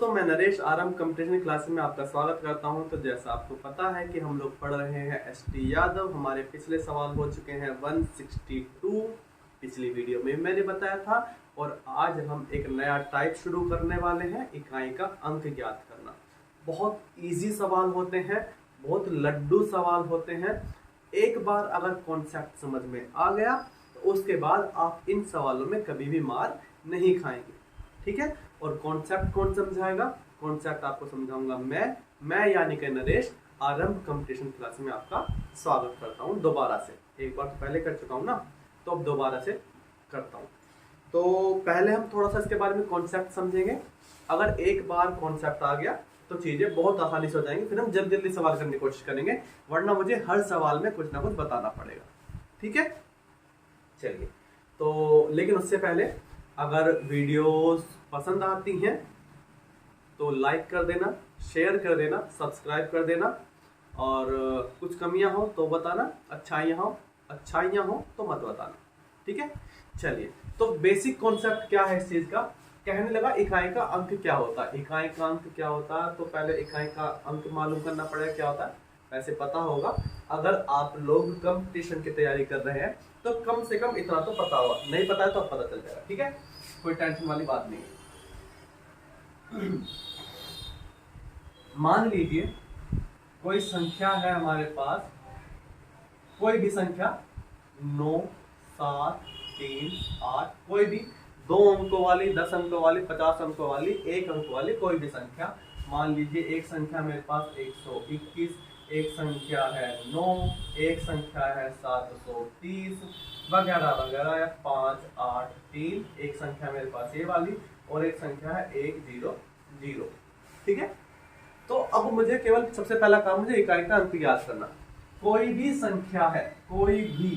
दोस्तों, मैं नरेश आरंभ कंपटीशन क्लास में आपका स्वागत करता हूं। तो जैसा आपको पता है कि हम लोग पढ़ रहे हैं एसटी यादव। हमारे पिछले सवाल हो चुके हैं 162, पिछली वीडियो में मैंने बताया था। और आज हम एक नया टाइप शुरू करने वाले हैं, इकाई का अंक ज्ञात करना। बहुत इजी सवाल होते हैं, बहुत लड्डू सवाल होते हैं। एक बार अगर कॉन्सेप्ट समझ में आ गया तो उसके बाद आप इन सवालों में कभी भी मार नहीं खाएंगे, ठीक है। और कॉन्सेप्ट कौन समझाएगा? कॉन्सेप्ट आपको समझाऊंगा मैं यानी कि नरेश आरंभ कंपटीशन क्लास में आपका स्वागत करता हूं दोबारा से। एक बार तो पहले कर चुका हूं ना, तो अब दोबारा से करता हूं। तो पहले हम थोड़ा सा इसके बारे में कॉन्सेप्ट समझेंगे। अगर एक बार कॉन्सेप्ट आ गया तो चीजें बहुत आसानी से हो जाएंगी। फिर हम जल्दी जल्दी सवाल करने की कोशिश करेंगे, वरना मुझे हर सवाल में कुछ ना कुछ बताना पड़ेगा, ठीक है। चलिए, तो लेकिन उससे पहले अगर वीडियोस पसंद आती हैं तो लाइक कर देना, शेयर कर देना, सब्सक्राइब कर देना। और कुछ कमियां हो तो बताना, अच्छाइयां हो तो मत बताना, ठीक है। चलिए, तो बेसिक कॉन्सेप्ट क्या है इस चीज का? कहने लगा इकाई का अंक क्या होता है। इकाई का अंक क्या होता है? तो पहले इकाई का अंक मालूम करना पड़ेगा क्या होता है। वैसे पता होगा, अगर आप लोग कंपटीशन की तैयारी कर रहे हैं तो कम से कम इतना तो पता होगा। नहीं पता है तो अब पता चल जाएगा, ठीक है। कोई टेंशन वाली बात नहीं है। मान लीजिए कोई संख्या है हमारे पास, कोई भी संख्या 9, 7, 3, 8, कोई भी 2 अंकों वाली, 10 अंकों वाली, 50 अंकों वाली, 1 अंक वाली कोई भी संख्या। मान लीजिए एक संख्या मेरे पास 121, एक संख्या है 9, एक संख्या है 730 वगैरह वगैरह, 5, 8, 3, एक संख्या मेरे पास ये वाली और एक संख्या है 100, ठीक है। तो अब मुझे केवल सबसे पहला काम मुझे इकाई का अंक याद करना। कोई भी संख्या है, कोई भी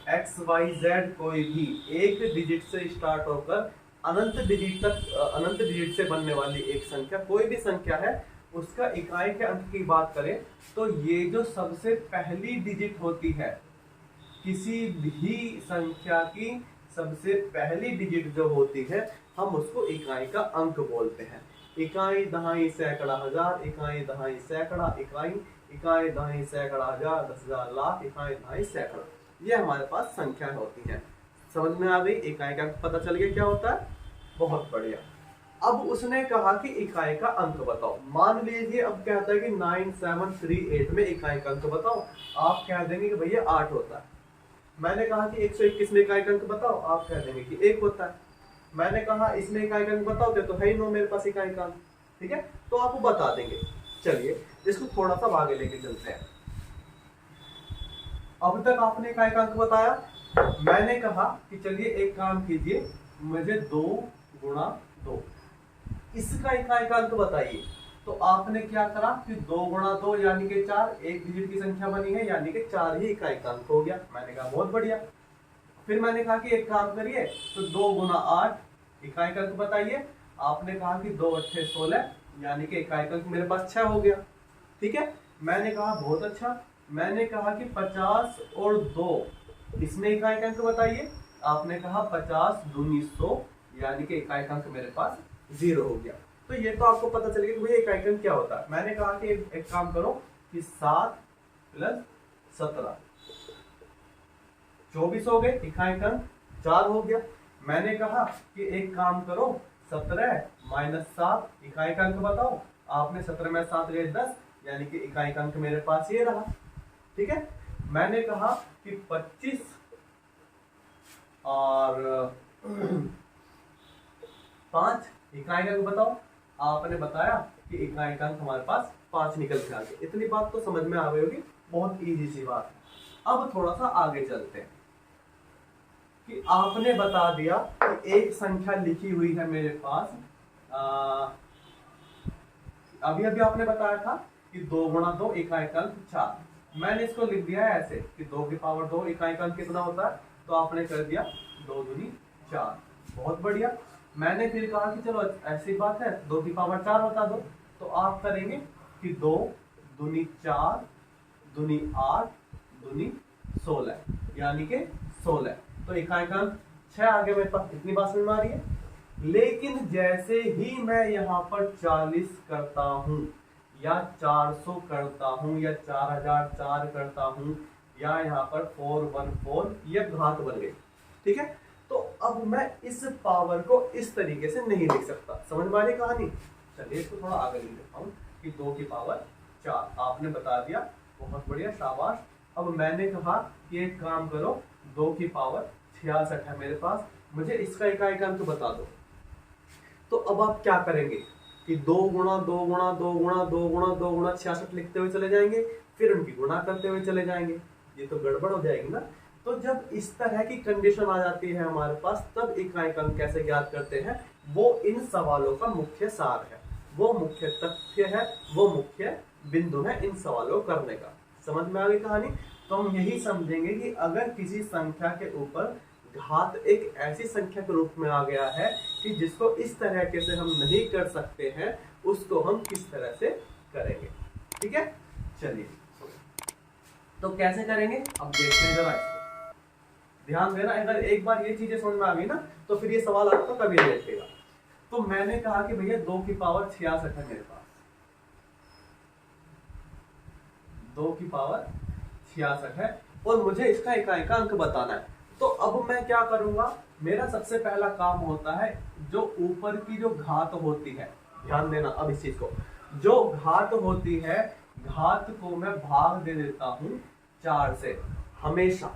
एक्स वाई जेड, कोई भी एक डिजिट से स्टार्ट होकर अनंत डिजिट से बनने वाली एक संख्या, कोई भी संख्या है, उसका इकाई के अंक की बात करें तो ये जो सबसे पहली डिजिट होती है, किसी भी संख्या की सबसे पहली डिजिट जो होती है, हम उसको इकाई का अंक बोलते हैं। इकाई, दहाई, सैकड़ा, हजार, इकाई, दहाई, सैकड़ा, इकाई, दहाई, सैकड़ा, हजार, 10,000, लाख, इकाई, दहाई, सैकड़ा, ये हमारे पास संख्याएं होती हैं। समझ में आ गई? इकाई का अंक पता चल गया क्या होता है? बहुत बढ़िया। अब उसने कहा कि इकाई का अंक बताओ। मान लीजिए अब कहता है कि 9738 में इकाई का अंक बताओ। आप कह देंगे कि भैया 8 होता है। मैंने कहा कि 121 में इकाई का अंक बताओ, आप कह देंगे कि 1 होता है। मैंने कहा इसमें इकाई का अंक बताओ, तो है ही 9 मेरे पास इकाई का अंक, ठीक है, तो आप वो बता देंगे। चलिए इसको थोड़ा सा आगे लेके चलते हैं। अब तक आपने इकाई का अंक बताया। मैंने कहा कि चलिए एक काम कीजिए, मुझे 2 गुणा 2 इसका इकाई का अंक बताइए। तो आपने क्या करा कि 2 गुणा 2 यानी कि 4, एक डिजिट की संख्या बनी है, यानी कि 4 ही इकाई का अंक हो गया। मैंने कहा बहुत बढ़िया। फिर मैंने कहा कि एक काम करिए, तो 2 गुणा 8 इकाई का अंक बताइए। आपने कहा कि 2 8 16 यानी कि इकाई का अंक मेरे पास 6 हो गया, ठीक है। मैंने कहा बहुत अच्छा। मैंने कहा कि 50 और 2 इसमें इकाई का अंक बताइए। आपने कहा 50 दूनी 100 यानी कि इकाई का अंक मेरे पास 0 हो गया। तो ये तो आपको पता चल गया कि भैया इकाई का अंक क्या होता है। मैंने कहा कि एक काम करो कि 7 + 17 24 हो गए, इकाई का अंक 4 हो गया। मैंने कहा कि एक काम करो 17 - 7 इकाई का अंक बताओ। आपने 17 में 7 गए 10 यानी कि इकाई का अंक मेरे पास ये रहा, ठीक है। मैंने कहा कि 25 और 5 इकाई का अंक बताओ। आपने बताया कि इकाई का अंक हमारे पास 5 निकल के आ गया। इतनी बात तो समझ में आ गई होगी, बहुत इजी सी बात है। अब थोड़ा सा आगे चलते हैं कि आपने बता दिया कि एक संख्या लिखी हुई है मेरे पास। अभी अभी आपने बताया था कि 2 गुणा 2 इकाई का अंक 4। मैंने इसको लिख दिया है ऐसे कि 2 की पावर 2 इकाई का अंक कितना होता है, तो आपने कर दिया 2 दूनी 4। बहुत बढ़िया। मैंने फिर कहा कि चलो ऐसी बात है, 2 की पावर 4 बता दो। तो आप करेंगे कि 2 दूनी 4 दूनी 8 दूनी 16 यानी कि 16। तो इकाई का अंक 6 आ गया मेरे पास। इतनी बात समझ में आ रही है? लेकिन जैसे ही मैं यहाँ पर 40 करता हूं या 400 करता हूं या 4004 करता हूं या यहाँ पर 414, ये घात बन गई, ठीक है। तो अब मैं इस पावर को इस तरीके से नहीं लिख सकता। समझ में आ रही कहानी? चलिए इसको थोड़ा आगे लिख देता हूँ कि 2 की पावर 4। आपने बता दिया, बहुत बढ़िया, शाबाश। अब मैंने कहा कि एक काम करो, 2 की पावर 66 है मेरे पास, मुझे इसका इकाई का अंक बता दो। तो अब आप क्या करेंगे कि 2 गुणा 2 गुणा 2 गुणा 2 गुणा 2 गुणा 66 लिखते हुए चले जाएंगे, फिर उनकी गुणा करते हुए चले जाएंगे। ये तो गड़बड़ हो जाएगी ना। तो जब इस तरह की कंडीशन आ जाती है हमारे पास, तब इकाई का अंक कैसे ज्ञात करते हैं, वो इन सवालों का मुख्य सार है, वो मुख्य तथ्य है, वो मुख्य बिंदु है इन सवालों करने का। समझ में आ गई कहानी? तो हम यही समझेंगे कि अगर किसी संख्या के ऊपर घात एक ऐसी संख्या के रूप में आ गया है कि जिसको इस तरह के से हम नहीं कर सकते हैं, उसको हम किस तरह से करेंगे। ठीक है, चलिए तो कैसे करेंगे अब देखते हैं जरा इसको। ध्यान देना, अगर एक बार ये चीजें समझ में आ गई ना, तो फिर ये सवाल आपको कभी नहीं अटकेगा। तो मैंने कहा कि भैया 2 की पावर 66 है मेरे पास, 2 की पावर 66 है और मुझे इसका इकाई का अंक बताना है। तो अब मैं क्या करूंगा, मेरा सबसे पहला काम होता है जो ऊपर की जो घात होती है, ध्यान देना अब इस चीज को, जो घात होती है, घात को मैं भाग दे देता हूं 4 से हमेशा।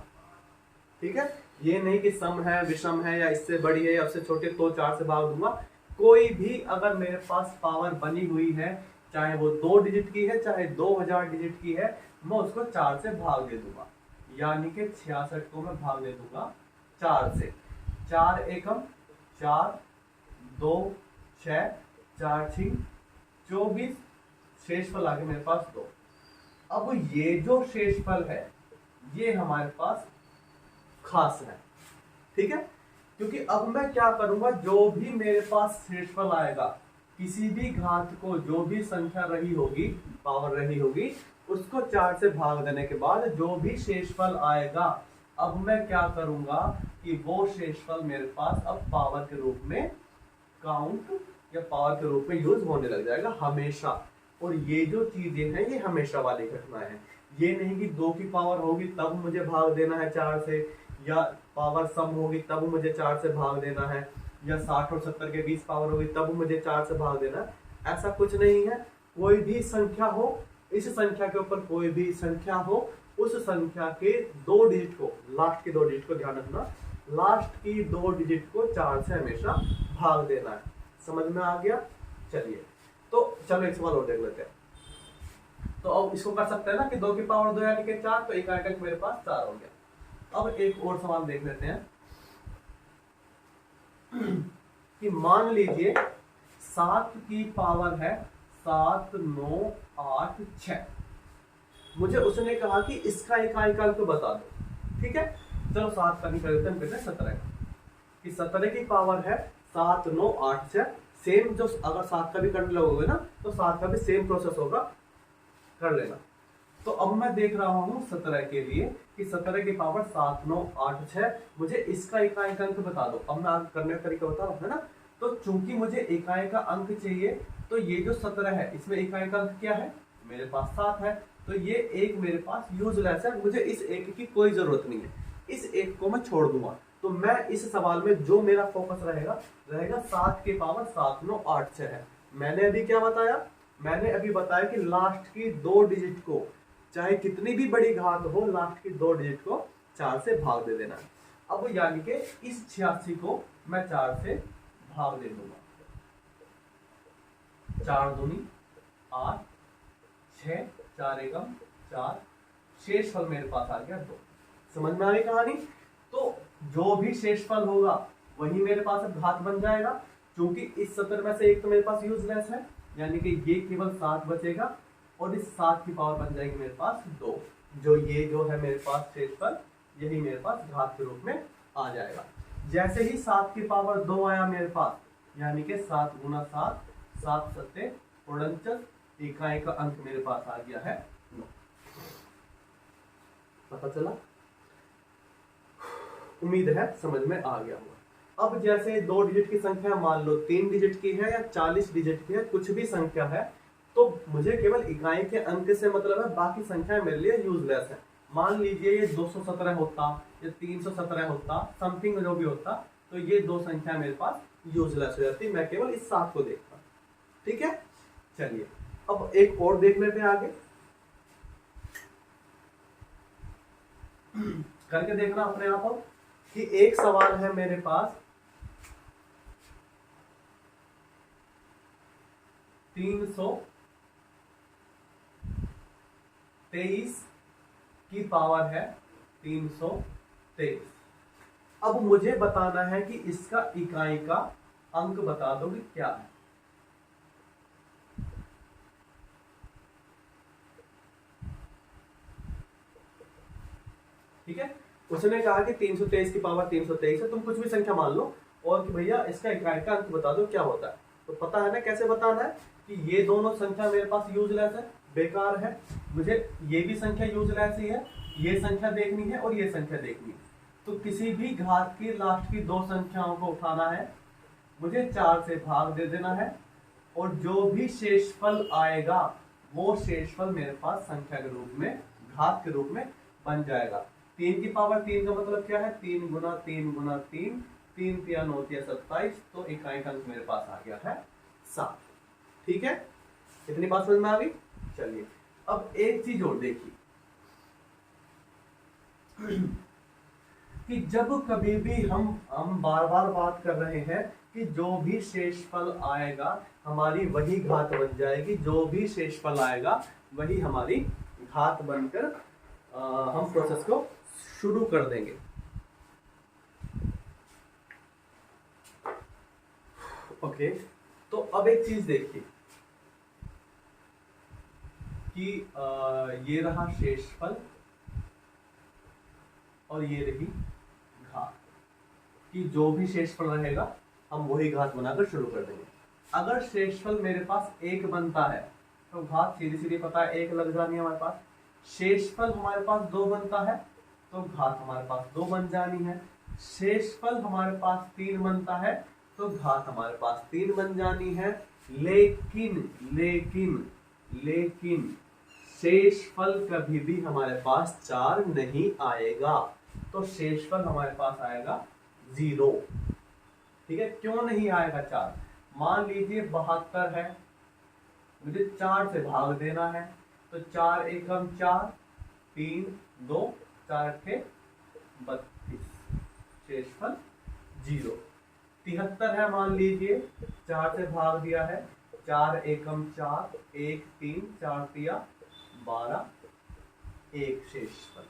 ठीक है, ये नहीं कि सम है, विषम है या इससे बड़ी है या उससे छोटी, तो 4 से भाग दूंगा। कोई भी अगर मेरे पास पावर बनी हुई है, चाहे वो 2 डिजिट की है चाहे 2000 डिजिट की है, मैं उसको 4 से भाग दे दूंगा। यानी कि 66 को मैं भाग दे दूंगा 4 से। 4 एकम 4, 2 6, 4 6 24, शेषफल आ गया मेरे पास 2। अब ये जो शेषफल है ये हमारे पास खास है, ठीक है, क्योंकि अब मैं क्या करूंगा, जो भी मेरे पास शेषफल आएगा, किसी भी घात को जो भी संख्या रही होगी, पावर रही होगी, उसको 4 से भाग देने के बाद जो भी शेषफल आएगा, अब मैं क्या करूंगा कि वो शेषफल मेरे पास अब पावर के रूप में काउंट या पावर के रूप में यूज होने लग जाएगा हमेशा। और ये जो चीजें हैं ये हमेशा वाली घटनाएं हैं। ये नहीं कि 2 की पावर होगी तब मुझे भाग देना है 4 से, या पावर सम होगी तब मुझे 4 से भाग देना है, या 60 और 70 के बीच पावर होगी तब मुझे 4 से भाग देना है। ऐसा कुछ नहीं है। कोई भी संख्या हो, इस संख्या के ऊपर कोई भी संख्या हो, उस संख्या के 2 डिजिट को, लास्ट के 2 डिजिट को ध्यान रखना, लास्ट की 2 डिजिट को 4 से हमेशा भाग देना है। समझ में आ गया? चलिए तो चलो एक सवाल और देख लेते हैं। तो अब इसको कर सकते हैं ना कि 2 की पावर 2 यानी कि 4, तो इकाई का मेरे पास 4 हो गया। अब एक और सवाल देख लेते हैं कि मान लीजिए 7 की पावर है 7 9 8 6, मुझे उसने कहा कि इसका इकाई का अंक बता दो। ठीक है, चलो 7 का नहीं कर देते, हम कहते हैं 17 कि 17 की पावर है 7 9 8 6। सेम जो अगर 7 का भी करने लगोगे ना, तो 7 का भी सेम प्रोसेस होगा, कर लेना। तो अब मैं देख रहा हूं 17 के लिए कि 17 की पावर 7 9 8 6, मुझे इसका इकाई का अंक बता दो। अब मैं करने का तरीका बता रहा हूं, है ना। तो चूंकि मुझे इकाई का अंक चाहिए, तो ये जो 17 है इसमें इकाई का अंक क्या है, मेरे पास 7 है, तो ये एक मेरे पास यूजलेस है, मुझे इस एक की कोई जरूरत नहीं है, इस एक को मैं छोड़ दूंगा। तो मैं इस सवाल में जो मेरा फोकस रहेगा 7 की पावर 7 9 8 6 है। मैंने अभी क्या बताया, मैंने अभी बताया कि लास्ट की 2 डिजिट को, चाहे कितनी भी बड़ी घात हो, लास्ट की 2 डिजिट को 4 से भाग दे देना। अब यानी कि इस 86 को मैं 4 से भाग दे दूंगा। 4 दूनी 8, 6 4 एकम 4, शेषफल मेरे पास आ गया 2। समझ में आ गई कहानी? तो जो भी शेषफल होगा वही मेरे पास अब घात बन जाएगा। क्योंकि इस 70 में से एक तो मेरे पास यूजलेस है, यानी कि ये केवल 7 बचेगा, और इस 7 की पावर बन जाएगी मेरे पास 2। जो ये जो है मेरे पास शेषफल, यही मेरे पास घात के रूप में आ जाएगा। जैसे ही 7 की पावर 2 आया मेरे पास, यानी कि 7 गुना 7, 7 सत्ते 49, इकाई का अंक मेरे पास आ गया है 9। पता चला? उम्मीद है समझ में आ गया होगा। अब जैसे 2 डिजिट की संख्या मान लो 3 डिजिट की है या 40 डिजिट की है, कुछ भी संख्या है, तो मुझे केवल इकाई के अंक से मतलब है, बाकी संख्या मेरे लिए यूजलेस है। मान लीजिए ये 217 होता या 317 होता, समथिंग जो भी होता, तो ये दो संख्या मेरे पास यूजलेस हो जाती, मैं केवल इस 7 को देखता। ठीक है, चलिए अब एक और देख लेते हैं आगे। करके देखना अपने आप अब कि एक सवाल है मेरे पास 323 की पावर है 323। अब मुझे बताना है कि इसका इकाई का अंक बता दो कि क्या है। ठीक है, उसने कहा कि 323 की पावर 323 है, तुम कुछ भी संख्या मान लो और कि भैया इसका इकाई का अंक बता दो क्या होता है। तो पता है ना कैसे बताना है कि ये दोनों संख्या मेरे पास यूजलेस है, बेकार है, मुझे ये भी संख्या यूजलेस ही है, ये संख्या देखनी है और ये संख्या देखनी है। तो किसी भी घात की लास्ट की दो संख्याओं को उठाना है, मुझे 4 से भाग दे देना है और जो भी शेषफल आएगा वो शेषफल मेरे पास संख्या के रूप में, घात के रूप में बन जाएगा। 3 की पावर 3 का मतलब क्या है, 3 गुना 3 गुना 3, 3 तिया 9 तिया 27, तो इकाई का अंक मेरे पास आ गया है 7। ठीक है, इतनी बात समझ में आ गई। चलिए अब एक चीज और देखिए कि जब कभी भी हम बार बार बात कर रहे हैं कि जो भी शेषफल आएगा हमारी वही घात बन जाएगी, जो भी शेषफल आएगा वही हमारी घात बनकर हम प्रोसेस को शुरू कर देंगे। ओके, तो अब एक चीज देखिए कि ये रहा शेषफल और ये रही घात, कि जो भी शेषफल रहेगा हम वही घात बनाकर शुरू कर देंगे। अगर शेषफल मेरे पास 1 बनता है तो घात सीधी सीधी पता है 1 लग जानी है हमारे पास। शेषफल हमारे पास 2 बनता है तो घात हमारे पास 2 बन जानी है। शेषफल हमारे पास 3 बनता है तो घात हमारे पास 3 बन जानी है। लेकिन लेकिन लेकिन शेषफल कभी भी हमारे पास 4 नहीं आएगा, तो शेषफल हमारे पास आएगा 0। ठीक है, क्यों नहीं आएगा 4? मान लीजिए 72 है, मुझे 4 से भाग देना है, तो 4 एकम 4, 3 2 4 8 32, शेषफल 0। 73 है, मान लीजिए 4 से भाग दिया है, 4 एकम 4, 1 3 4 तिया 12, 1 शेषफल।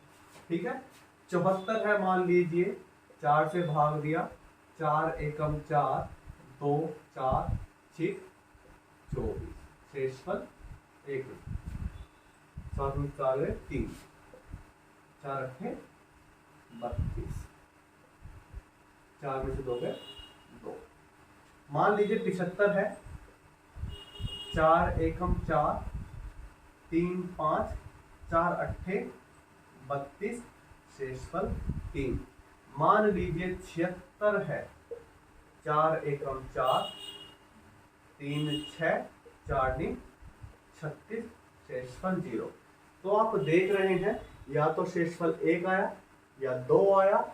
ठीक है, 74 है, मान लीजिए 4 से भाग दिया, 4 एकम 4, 2 4 6 24, शेषफल 1, 7 में 4 है 3, 4 8 32, 4 में से 2 गए 2। मान लीजिए 75 है, 4 एकम 4, 3 5 4 8 32, शेषफल 3। मान लीजिए 76 है, 4 एकम 4, 3 6 4 3 36, शेषफल 0। तो आप देख रहे हैं या तो शेषफल 1 आया या 2 आया,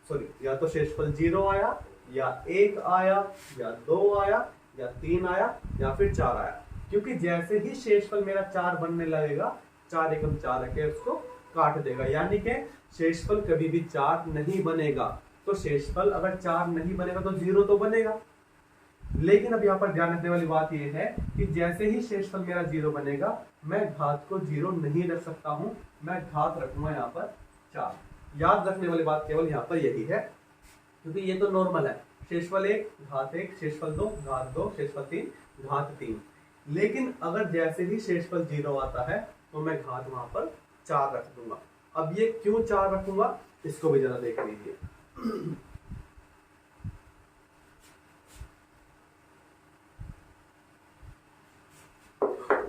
सॉरी या तो शेषफल 0 आया या 1 आया या 2 आया या 3 आया या फिर 4 आया। क्योंकि जैसे ही शेषफल मेरा 4 बनने लगेगा, 4 एकम 4 रखे उसको काट देगा, यानी कि शेषफल कभी भी 4 नहीं बनेगा। तो शेषफल अगर 4 नहीं बनेगा तो 0 तो बनेगा। लेकिन अब यहाँ पर ध्यान रखने वाली बात यह है कि जैसे ही शेषफल मेरा 0 बनेगा, मैं घात को 0 नहीं रख सकता हूं, मैं घात रखूंगा यहाँ पर 4। याद रखने वाली बात केवल यहाँ पर यही है, क्योंकि ये तो नॉर्मल है, शेषफल 1 घात 1, शेषफल 2 घात 2, शेषफल 3 घात 3। लेकिन अगर जैसे ही शेषफल 0 आता है तो मैं घात वहां पर 4 रख दूंगा। अब ये क्यों 4 रखूंगा इसको भी जरा देख लीजिए।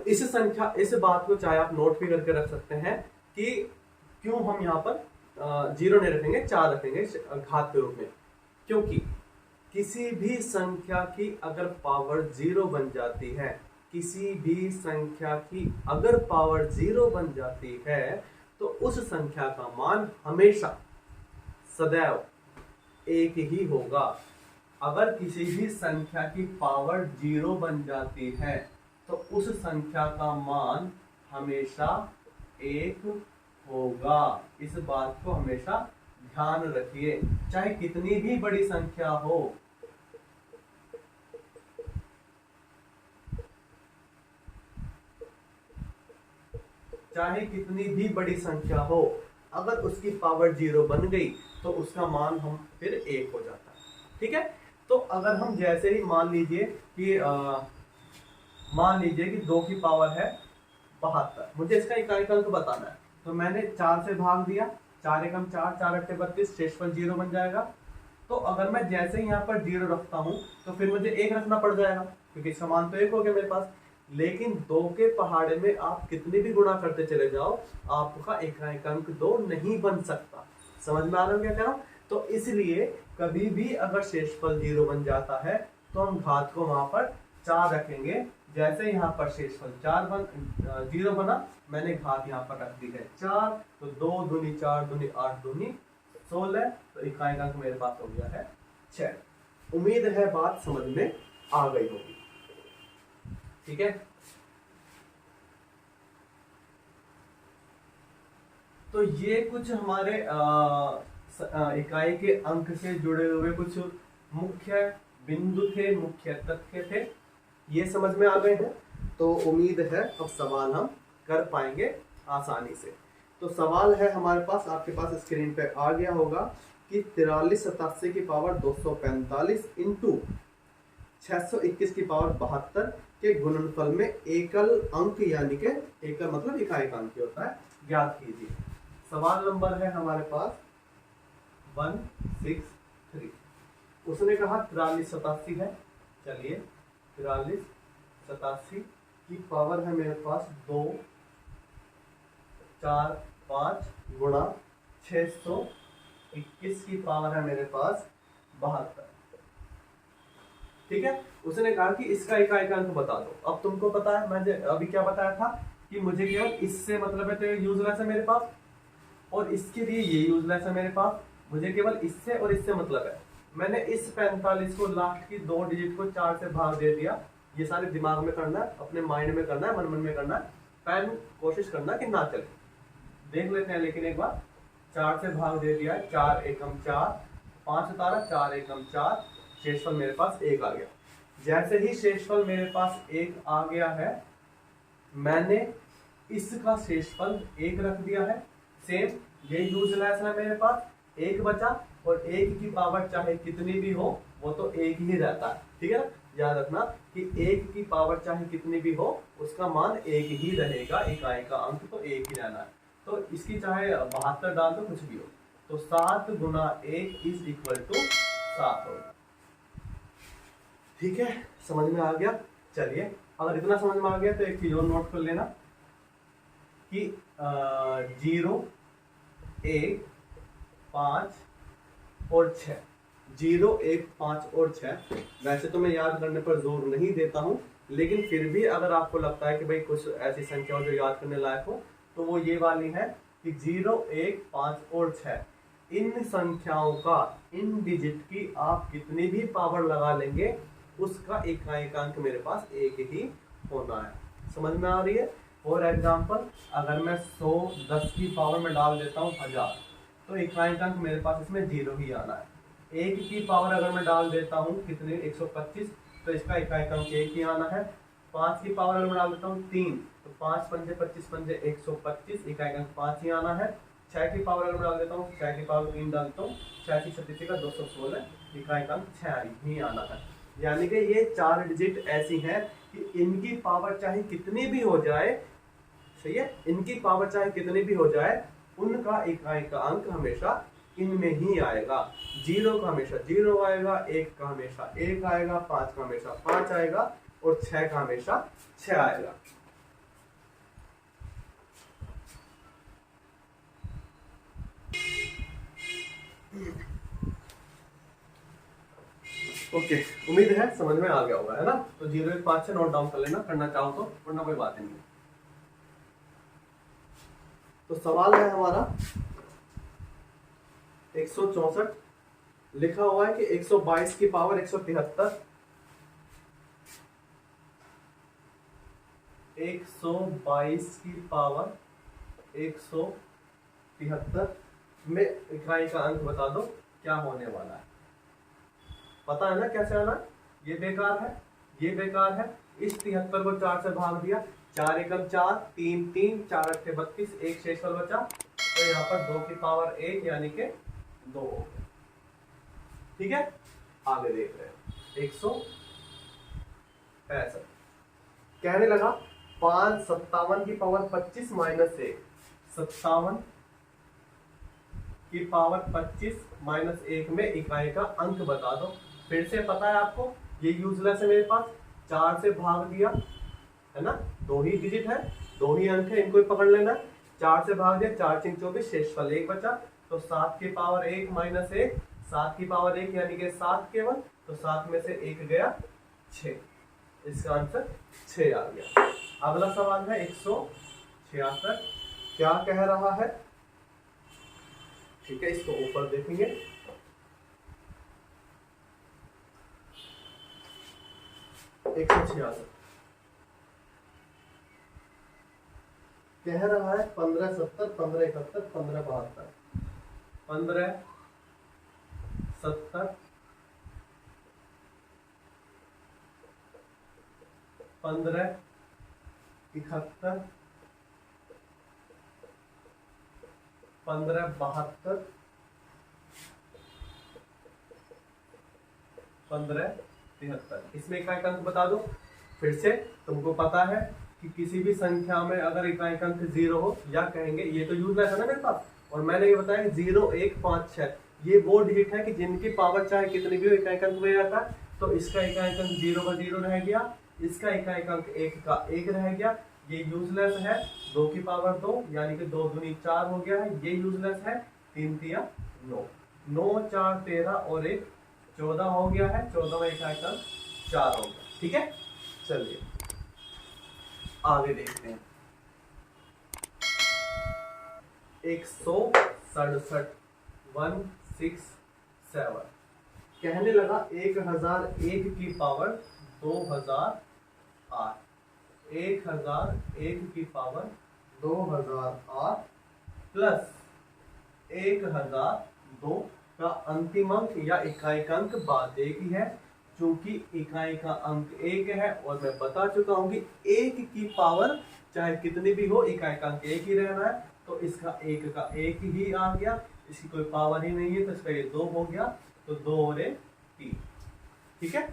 इस बात को चाहे आप नोट भी करके रख सकते हैं कि क्यों हम यहाँ पर 0 नहीं रखेंगे, 4 रखेंगे घात के रूप में। क्योंकि किसी भी संख्या की अगर पावर 0 बन जाती है, किसी भी संख्या की अगर पावर 0 बन जाती है तो उस संख्या का मान हमेशा सदैव एक ही होगा। अगर किसी भी संख्या की पावर 0 बन जाती है तो उस संख्या का मान हमेशा एक होगा। इस बात को हमेशा ध्यान रखिए, चाहे कितनी भी बड़ी संख्या हो। चाहे कितनी भी बड़ी संख्या हो, अगर उसकी पावर 0 बन गई तो उसका मान हम फिर एक हो जाता है। ठीक है, तो अगर हम जैसे ही मान लीजिए कि 2 की पावर है 72, मुझे इसका इकाई अंक बताना है, तो मैंने 4 से भाग दिया, 4 एकम 4, 4 अट्ठे 32, शेषफल 0 बन जाएगा। तो अगर मैं जैसे ही यहाँ पर 0 रखता हूँ तो फिर मुझे 1 रखना पड़ जाएगा, क्योंकि इसका मान तो 1 हो गया मेरे पास। लेकिन 2 के पहाड़े में आप कितने भी गुणा करते चले जाओ, आपका इकाई अंक 2 नहीं बन सकता। समझ में आ रहा है क्या कह रहा हूँ? तो इसलिए कभी भी अगर शेषफल 0 बन जाता है तो हम घात को वहां पर 4 रखेंगे। जैसे यहाँ पर शेषफल 0 बना, मैंने घात यहाँ पर रख दी है 4, तो 2 दूनी 4 दूनी 8 दूनी 16, तो इकाई अंक मेरे पास हो गया है 6। उम्मीद है बात समझ में आ गई होगी। ठीक है, तो ये कुछ हमारे इकाई के अंक से जुड़े हुए कुछ मुख्य बिंदु थे, मुख्य तथ्य थे, ये समझ में आ गए हैं। तो उम्मीद है अब सवाल हम कर पाएंगे आसानी से। तो सवाल है हमारे पास, आपके पास स्क्रीन पे आ गया होगा कि 4387 की पावर 245 इंटू 621 की पावर 72 के गुणनफल में एकल अंक, यानी कि एकल मतलब इकाई का अंक होता है, ज्ञात कीजिए। सवाल नंबर है हमारे पास 163। उसने कहा 4387 है, चलिए 4387 की पावर है मेरे पास 2 4 5 गुणा 621 की पावर है मेरे पास 72। ठीक है, उसने कहा कि इसका इकाई का अंक बता दो। अब तुमको पता है मैंने अभी क्या बताया था कि मुझे केवल इससे मतलब है, तो ये यूजलेस है मेरे पास, और इसके लिए ये यूजलेस है मेरे पास। मुझे केवल इससे और इससे मतलब है। मैंने इस 45 को लास्ट की 2 डिजिट को 4 से भाग दे दिया। ये सारे दिमाग में करना है, अपने माइंड में करना है, मन मन में करना है, पेन कोशिश करना कि ना चले। देख लेते हैं, लेकिन एक बार 4 से भाग दे दिया, 4 एकम 4, 5 उतारा, 4 एकम 4, शेषफल मेरे पास 1 आ गया। जैसे ही शेषफल मेरे पास 1 आ गया है, मैंने इसका शेषफल 1 रख दिया है। सेम ये यूजलेस है मेरे पास, 1 बचा, और 1 की पावर चाहे कितनी भी हो वो तो 1 ही रहता है। ठीक है ना, याद रखना कि 1 की पावर चाहे कितनी भी हो उसका मान 1 ही रहेगा, इकाई का अंक तो 1 ही रहना है। तो इसकी चाहे 72 डाल दो, कुछ भी हो, तो 7 गुना 1 इज इक्वल टू 7 होगा। ठीक है, समझ में आ गया। चलिए, अगर इतना समझ में आ गया तो एक चीज और नोट कर लेना कि 0 1 5 और 6, 0 1 5 और 6, वैसे तो मैं याद करने पर जोर नहीं देता हूं, लेकिन फिर भी अगर आपको लगता है कि भाई कुछ ऐसी संख्या हो जो याद करने लायक हो, तो वो ये वाली है कि 0 1 5 और 6, इन संख्याओं का, इन डिजिट की आप कितनी भी पावर लगा लेंगे उसका इकाई का अंक मेरे पास 1 ही होना है। समझ में आ रही है? फॉर एग्जाम्पल, अगर मैं 100 10 की पावर में डाल देता हूँ 1000, तो इकाई का अंक मेरे पास इसमें 0 ही आना है। 1 की पावर अगर मैं डाल देता हूँ कितने 125, तो इसका इकाई का अंक 1 ही आना है। 5 की पावर अगर मैं डाल देता हूँ 3, तो 5 पंजे 25 पंजे 125, इकाई का अंक 5 ही आना है। 6 की पावर अगर मैं डाल देता हूँ, 6 की पावर 3 डालता हूँ, 6 की 36 का 216, इकाई का अंक 6 ही आना है। यानी कि ये 4 डिजिट ऐसी हैं कि इनकी पावर चाहे कितनी भी हो जाए, सही है, इनकी पावर चाहे कितनी भी हो जाए, उनका इकाई का अंक हमेशा इनमें ही आएगा। 0 का हमेशा 0 आएगा, 1 का हमेशा 1 आएगा, 5 का हमेशा 5 आएगा, और 6 का हमेशा 6 आएगा। ओके, उम्मीद है समझ में आ गया होगा, है ना। तो 015 से नोट डाउन कर लेना, करना चाहो तो, वरना कोई बात नहीं है। तो सवाल है हमारा 164, लिखा हुआ है कि 122 की पावर 173, 122 की पावर 173 में इकाई का अंक बता दो क्या होने वाला है। पता है ना कैसे आना है? ये बेकार है, ये बेकार है। इस 73 को 4 से भाग दिया, 4 एकम 4, 3 3, 4 अट्ठे 32, एक शेषफल बचा। तो यहाँ पर 2 की पावर 1 यानी के 2 हो गया। ठीक है, आगे देख रहे हैं 165। कहने लगा 5 57 की पावर 25 माइनस 1, 57 की पावर 25 माइनस 1 में इकाई का अंक बता दो। फिर से पता है आपको, ये यूजलेस है मेरे पास, 4 से भाग दिया, है ना, 2 ही डिजिट है, 2 ही अंक है, इनको ही पकड़ लेना। 4 से भाग दिया, 4 3 24, शेषफल 1 बचा। तो 7 की पावर 1 माइनस 1, 7 की पावर 1 यानी कि 7 केवल, तो 7 में से 1 गया 6, इसका आंसर 6 आ गया। अगला सवाल है 166, क्या कह रहा है? ठीक है, इसको ऊपर देखेंगे। एक 166 कह रहा है 15 70, 15 71, 15 72, 15 70, 15 71, 15 72, 15 73। इसमें इकाई अंक बता दो। फिर से तुमको पता है कि किसी भी संख्या में अगर इकाई अंक 0 हो, या कहेंगे ये तो यूज है ना मेरे पास, और मैंने ये बताया कि 0 1 5 6 ये वो डिजिट है कि जिनकी पावर चाहे कितनी भी हो इकाई अंक में जाता है। तो इसका इकाई अंक 0 का 0 रह गया, इसका इकाई अंक 1 का 1 रह गया। ये यूजलेस है, 2 की पावर 2 यानी कि 2 दूनी 4 हो गया है। ये यूजलेस है, 3 3 9, 9 4 13 और 1 14 हो गया है। 14 में इकाई अंक 4 हो गया। ठीक है, चलिए आगे देखते हैं। 167 167 कहने लगा 1001 की पावर 2008, 1001 की पावर 2008 प्लस 1002 का अंतिम अंक या इकाई का अंक बात एक ही है। चूंकि इकाई का अंक 1 है और मैं बता चुका हूं कि 1 की पावर चाहे कितनी भी हो इकाई का अंक 1 ही रहना है। तो इसका 1 का 1 ही आ गया, इसकी कोई पावर ही नहीं है, तो इसका ये 2 हो गया। तो 2 और 1 3। ठीक है,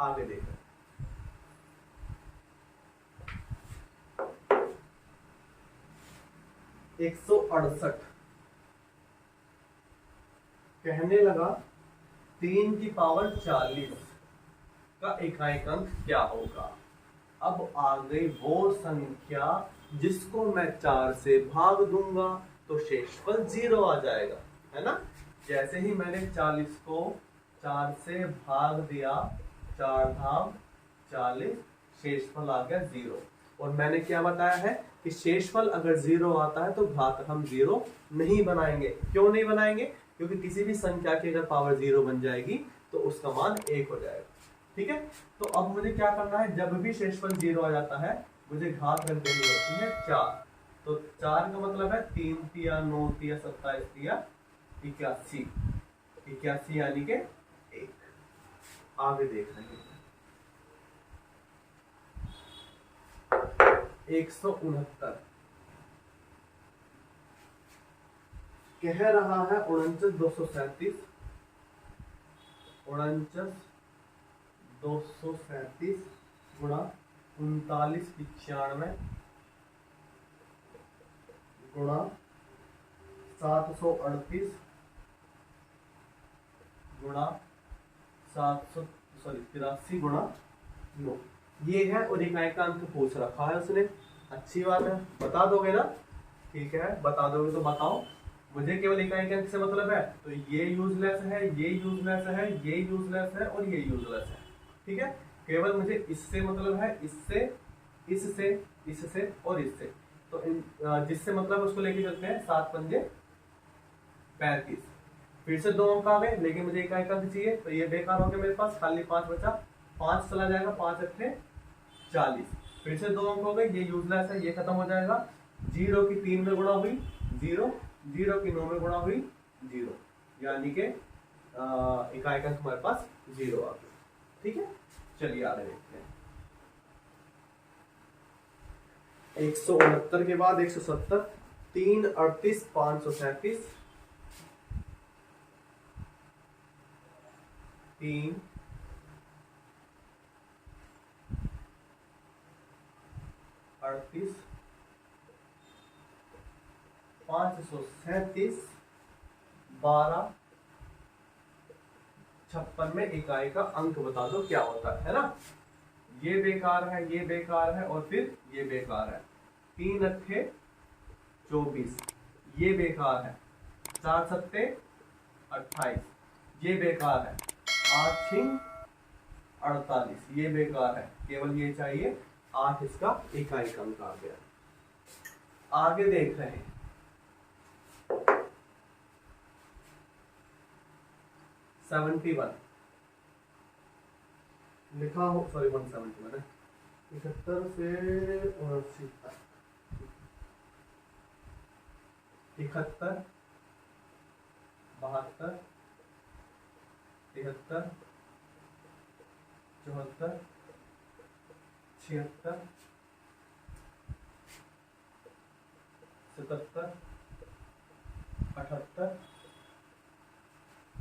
आगे देखो। एक 168 कहने लगा 3 की पावर 40 का इकाई अंक क्या होगा। अब आ गई वो संख्या जिसको मैं 4 से भाग दूंगा तो शेषफल 0 आ जाएगा, है ना। जैसे ही मैंने 40 को 4 से भाग दिया, 4 धाम 40, शेषफल आ गया 0। और मैंने क्या बताया है कि शेषफल अगर 0 आता है तो घात हम 0 नहीं बनाएंगे। क्यों नहीं बनाएंगे? क्योंकि किसी भी संख्या की अगर पावर 0 बन जाएगी तो उसका मान 1 हो जाएगा। ठीक है, तो अब मुझे क्या करना है, जब भी शेषफल 0 आ जाता है मुझे घात रख देनी होती है 4। तो 4 का मतलब है 3 तिया 9 तिया 27 तिया 81, 81 यानी के 1। आगे देख रहे हैं 169 कह रहा है 49 237, 49 237 गुणा 39 95 गुणा 738 गुणा 83 गुणा 9 ये है। और इकाई का अंक पूछ रखा है उसने, अच्छी बात है, बता दोगे ना। ठीक है, बता दोगे तो बताओ। मुझे केवल इकाई के अंक से मतलब है, तो ये यूजलेस है, ये यूजलेस है, ये यूजलेस है और ये यूजलेस है। ठीक है, केवल मुझे इससे मतलब है, इससे, इससे, इससे और इससे। तो जिससे मतलब उसको लेके चलते हैं 7 पंजे 35। फिर से 2 अंक आ गए, लेकिन मुझे इकाई का अंक चाहिए, तो ये बेकार हो गया मेरे पास, खाली 5 बचा। 5 चला जाएगा, 5 अट्ठे 40। फिर से 2 अंक हो गए, ये यूजलेस है, ये खत्म हो जाएगा। 0 की 3 में गुणा हुई 0, 0 की 9 में गुणा हुई 0, यानी कि इकाई का अंक हमारे पास 0 आ गया। ठीक है, चलिए आगे देखते हैं। 169 के बाद 170, 3 38 537, 3 38 537, 12 56 में इकाई का अंक बता दो क्या होता है ना। ये बेकार है, ये बेकार है और फिर ये बेकार है। 3 अट्ठे 24, ये बेकार है। 4 सत्ते 28, ये बेकार है। 8 छिंग 48, ये बेकार है। केवल ये चाहिए 8, इसका इकाई का अंक आ गया। आगे देख रहे हैं 71 लिखा हो, सॉरी 171 है। 71 से 79, 71 72 73 74 76 77 78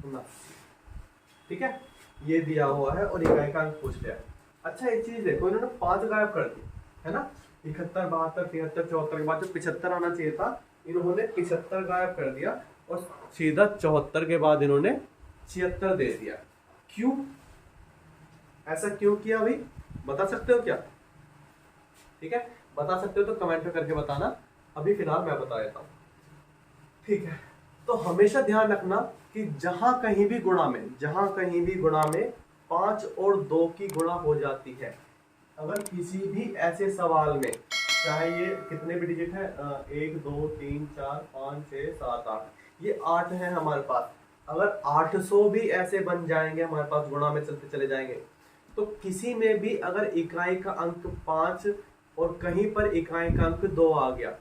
79। ठीक है, ये दिया हुआ है और इकाई का अंक पूछ लिया। अच्छा एक चीज देखो, इन्होंने 5 गायब कर दी है ना। 71 72 73 74 के बाद जो 75 आना चाहिए था, इन्होंने 75 गायब कर दिया और सीधा 74 के बाद इन्होंने 76 दे दिया। क्यों ऐसा क्यों किया भाई, बता सकते हो क्या? ठीक है, बता सकते हो तो कमेंट में करके बताना। अभी फिलहाल मैं बता देता हूं। ठीक है, तो हमेशा ध्यान रखना कि जहां कहीं भी गुणा में 5 और 2 की गुणा हो जाती है, अगर किसी भी ऐसे सवाल में, चाहे ये कितने भी डिजिट है, 1 2 3 4 5 6 7 8, ये 8 है हमारे पास। अगर 800 भी ऐसे बन जाएंगे हमारे पास, गुणा में चलते चले जाएंगे, तो किसी में भी अगर इकाई का अंक 5 और कहीं पर इकाई का अंक 2 आ गया,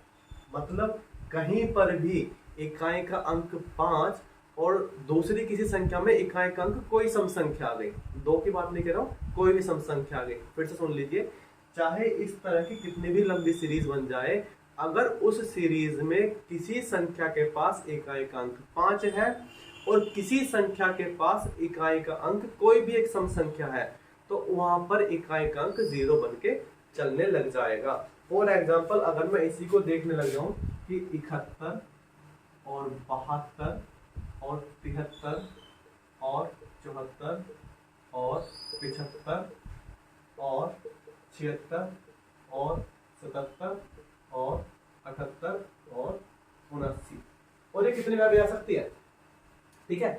मतलब कहीं पर भी इकाई का अंक 5 और दूसरी किसी संख्या में इकाई का अंक कोई सम संख्या आ गई, 2 की बात नहीं कर रहा हूं, कोई भी सम संख्या आ गई। फिर से सुन लीजिए, चाहे इस तरह की कितनी भी लंबी सीरीज बन जाए, अगर उस सीरीज में किसी संख्या के पास इकाई का अंक 5 है और किसी संख्या के पास इकाई का अंक कोई भी एक सम संख्या है, तो वहां पर इकाई का अंक 0 बन के चलने लग जाएगा। फॉर एग्जाम्पल, अगर मैं इसी को देखने लग जाऊं कि 71 और 72 और 73 और 74 और 75 और 76 और 77 और 78 और 79, और ये कितनी बार आ सकती है। ठीक है,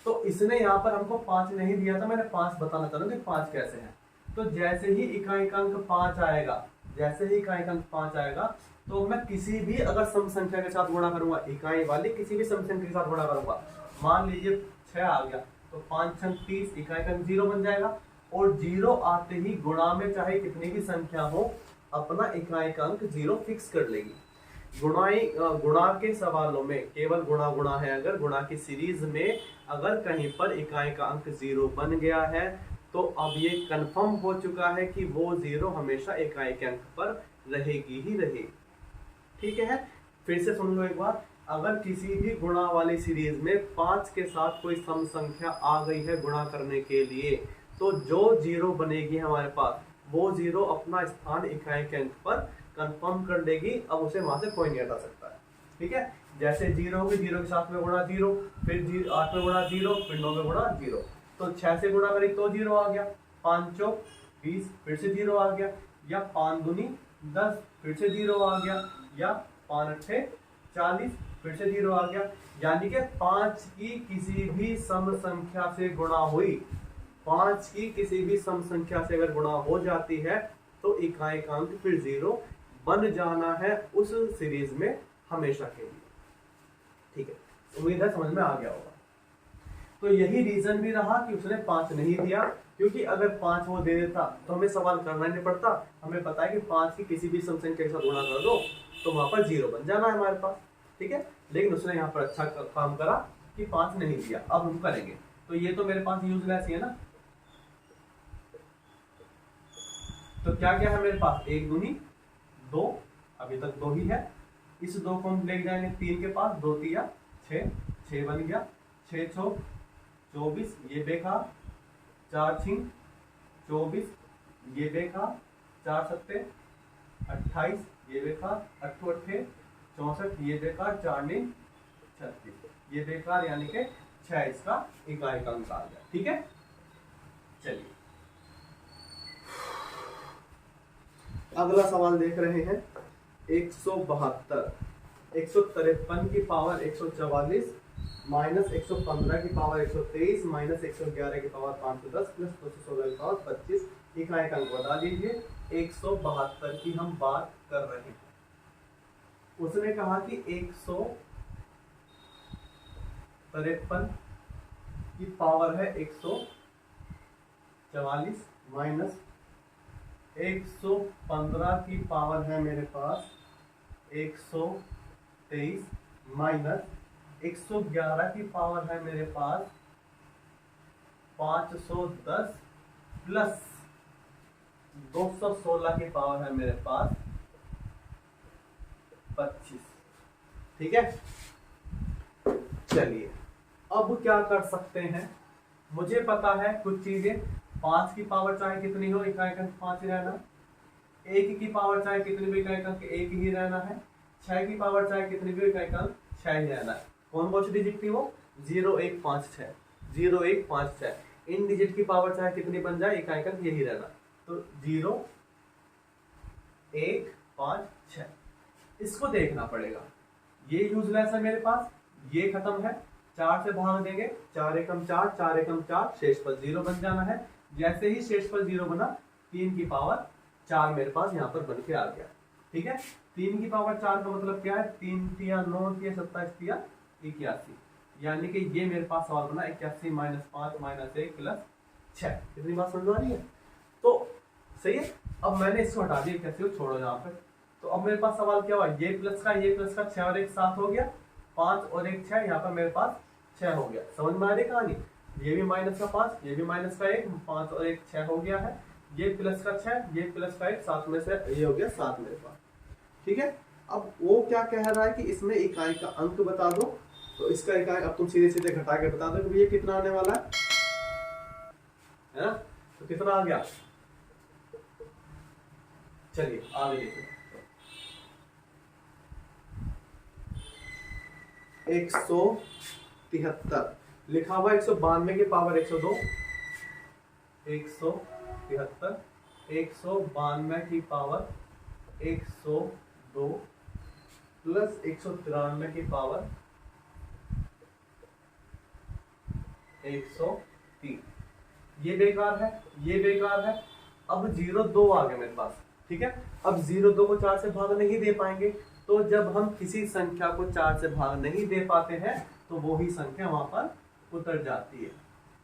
तो इसने यहाँ पर हमको 5 नहीं दिया था, मैंने 5 बताना चाहता हूँ कि 5 कैसे है। तो जैसे ही इकाई का अंक 5 आएगा, जैसे ही इकाई का अंक 5 आएगा, तो मैं किसी भी अगर सम संख्या के साथ गुणा करूंगा, इकाई वाली किसी भी सम संख्या के साथ गुणा करूंगा, मान लीजिए 6 आ गया, तो 5 छंग 30, इकाई का अंक 0 बन जाएगा। और 0 आते ही गुणा में चाहे कितनी भी संख्या हो, अपना इकाई का अंक 0 फिक्स कर लेगी। गुणा के सवालों में केवल गुणा है, अगर गुणा की सीरीज में अगर कहीं पर इकाई का अंक 0 बन गया है, तो अब ये कंफर्म हो चुका है कि वो 0 हमेशा इकाई के अंक पर रहेगी ही रहेगी। ठीक है, फिर से सुन लो एक बार, अगर किसी भी गुणा वाली सीरीज में 5 के साथ कोई सम संख्या आ गई है गुणा करने के लिए, तो जो 0 बनेगी हमारे पास, वो 0 अपना स्थान इकाई के अंक पर कंफर्म कर देगी। अब उसे वहां से कोई नहीं हटा सकता है। ठीक है, जैसे 0 होगी, 0 के साथ में गुणा 0, फिर 8 में गुणा 0, फिर 9 में गुणा 0, तो 6 से गुणा करी तो 0 आ गया, 5 चौक 20, फिर से 0 आ गया, या 5 दूनी 10, फिर से 0 आ गया, या 5 अट्ठे 40, फिर से 0 आ गया। यानी कि 5 की किसी भी सम संख्या से गुणा हुई, 5 की किसी भी सम संख्या से अगर गुणा हो जाती है तो इकाई का अंक फिर 0 बन जाना है उस सीरीज में हमेशा के लिए। ठीक है, उम्मीद है समझ में आ गया होगा। तो यही रीजन भी रहा कि उसने 5 नहीं दिया, क्योंकि अगर 5 वो दे देता तो हमें सवाल करना ही नहीं पड़ता। हमें पता है कि 5 की किसी भी सम संख्या के साथ गुणा कर दो तो वहां पर 0 बन जाना है हमारे पास। ठीक है, लेकिन उसने यहाँ पर अच्छा काम करा कि 5 नहीं दिया। अब हम करेंगे, तो ये तो मेरे पास यूजलेस ही है ना, तो क्या क्या है मेरे पास, 1 दूनी 2, अभी तक 2 ही है। इस 2 को हम ले जाएंगे 3 के पास, 2 तिया 6, 6 बन गया, 6 छो 24, ये बेकार, 4 छिंग 24, ये बेकार, 4 सत्ते 28, ये बेकार, 8 अट्ठे 64, ये बेकार, 4 नी 36, ये बेकार, यानी कि 6 इसका इकाई का अंक आ गया। ठीक है, चलिए अगला सवाल देख रहे हैं। 172, 153 की पावर 144 माइनस 115 की पावर 123 माइनस 111 की पावर 510 प्लस 216 की पावर 25 इकाई का अंक बता दीजिए। 172 की हम बात कर रहे हैं। उसने कहा कि 153 की पावर है 144 माइनस 115 की पावर है मेरे पास 123 माइनस 111 की पावर है मेरे पास 510 प्लस 216 की पावर है मेरे पास 25। ठीक है, चलिए अब क्या कर सकते हैं, मुझे पता है कुछ चीजें। 5 की पावर चाहे कितनी हो, इकाई का अंक 5 ही रहना। 1 की पावर चाहे कितनी भी, इकाई का अंक 1 ही रहना है। 6 की पावर चाहे कितनी भी, इकाई का अंक 6 ही रहना है। कौन कौन सी डिजिट थी वो, 0 1 5 6, 0 1 5 6। इन डिजिट की पावर चाहे कितनी बन जाए, इकाई का अंक यही रहना। तो 0 1 5 6, इसको देखना पड़ेगा। ये यूजलेस है मेरे पास, ये खत्म है, 4 से भाग देंगे, 4 एकम 4, 4 एकम 4, शेष पर 0 बन जाना है। जैसे ही शेष पर 0 बना, 3 की पावर 4 मेरे पास यहाँ पर बन के आ गया। ठीक है, 3 की पावर 4 का मतलब क्या है, 3 तिया 9 तिया 27 तिया 81, यानी कि ये मेरे पास सवाल बना 81 माइनस 5 माइनस 1 प्लस 6। कितनी बात समझ आ रही है? तो सही है। अब मैंने इसको हटा दिया, कैसे हो छोड़ो यहाँ पे। तो अब मेरे पास सवाल क्या हुआ, ये प्लस का 6 और 1 7 हो गया, 5 और 1 6, यहाँ पर मेरे पास 6 हो गया। समझ में आ रही कहानी? ये भी माइनस का 5, ये भी माइनस का 1, 5 और 1 6 हो गया है। ये प्लस का 6, ये प्लस का 1, 7 में से ये हो गया 7 मेरे पास। ठीक है, अब वो क्या कह रहा है कि इसमें इकाई का अंक बता दो। तो इसका इकाई अब तुम सीधे सीधे घटा के बता दो कि ये कितना आने वाला है ना। तो कितना आ गया, चलिए आगे देखते हैं। 173 लिखा हुआ, 192 की पावर 102, 173, 192 की पावर 102 प्लस 193 की पावर 103। ये बेकार है, ये बेकार है। अब 0 2 आ गए मेरे पास। ठीक है, अब 0 2 को 4 से भाग नहीं दे पाएंगे, तो जब हम किसी संख्या को 4 से भाग नहीं दे पाते हैं तो वो ही संख्या वहां पर उतर जाती है।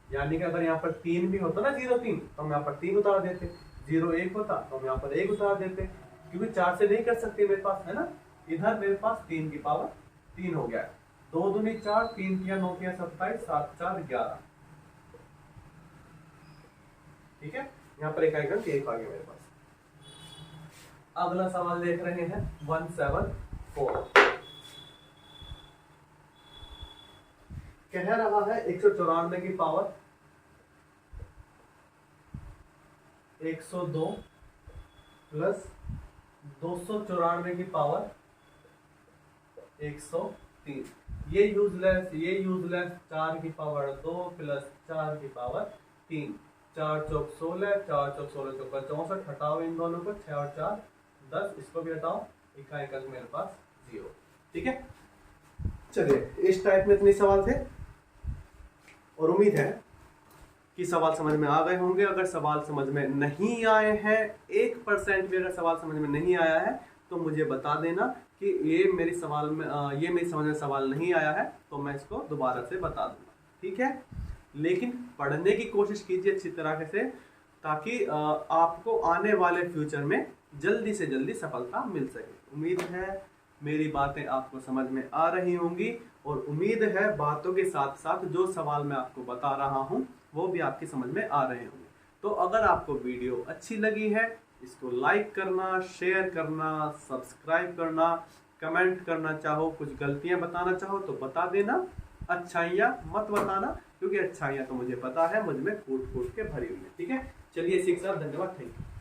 यानी कि अगर यहाँ पर 3 भी होता ना, 0 3, तो हम यहाँ पर 3 उतार देते। 0 1 होता तो हम यहाँ पर 1 उतार देते, क्योंकि 4 से नहीं कर सकते मेरे पास, है ना। इधर मेरे पास 3 की पावर 3 हो गया है। 2 दूनी 4, 3 तिया 9 तिया 27, 7 4 11। ठीक है, यहाँ पर इकाई का अंक 1 आ गया मेरे पास। अगला सवाल देख रहे हैं 174। कह रहा है 194 की पावर 102 प्लस 294 की पावर 103। ये यूजलेस 4 की पावर 2 प्लस 4 की पावर 3, 4 चौक 16, 4 चौक 16 चौका 64। हटाओ इन दोनों को, 6 और 4 10, इसको भी हटाओ, इकाई का मेरे पास 0। ठीक है, चलिए, इस टाइप में इतने सवाल थे और उम्मीद है कि सवाल समझ में आ गए होंगे। अगर सवाल समझ में नहीं आए हैं, 1% भी अगर सवाल समझ में नहीं आया है तो मुझे बता देना कि ये मेरी समझ में सवाल नहीं आया है, तो मैं इसको दोबारा से बता दूंगा, ठीक है। लेकिन पढ़ने की कोशिश कीजिए अच्छी तरह से, ताकि आपको आने वाले फ्यूचर में जल्दी से जल्दी सफलता मिल सके। उम्मीद है मेरी बातें आपको समझ में आ रही होंगी, और उम्मीद है बातों के साथ साथ जो सवाल मैं आपको बता रहा हूं वो भी आपकी समझ में आ रहे होंगे। तो अगर आपको वीडियो अच्छी लगी है, इसको लाइक करना, शेयर करना, सब्सक्राइब करना, कमेंट करना चाहो, कुछ गलतियां बताना चाहो तो बता देना, अच्छाइयाँ मत बताना, क्योंकि अच्छाइयाँ तो मुझे पता है मुझ में कूट कूट के भरी हुई है, ठीक है। चलिए, इसी के साथ धन्यवाद, थैंक यू।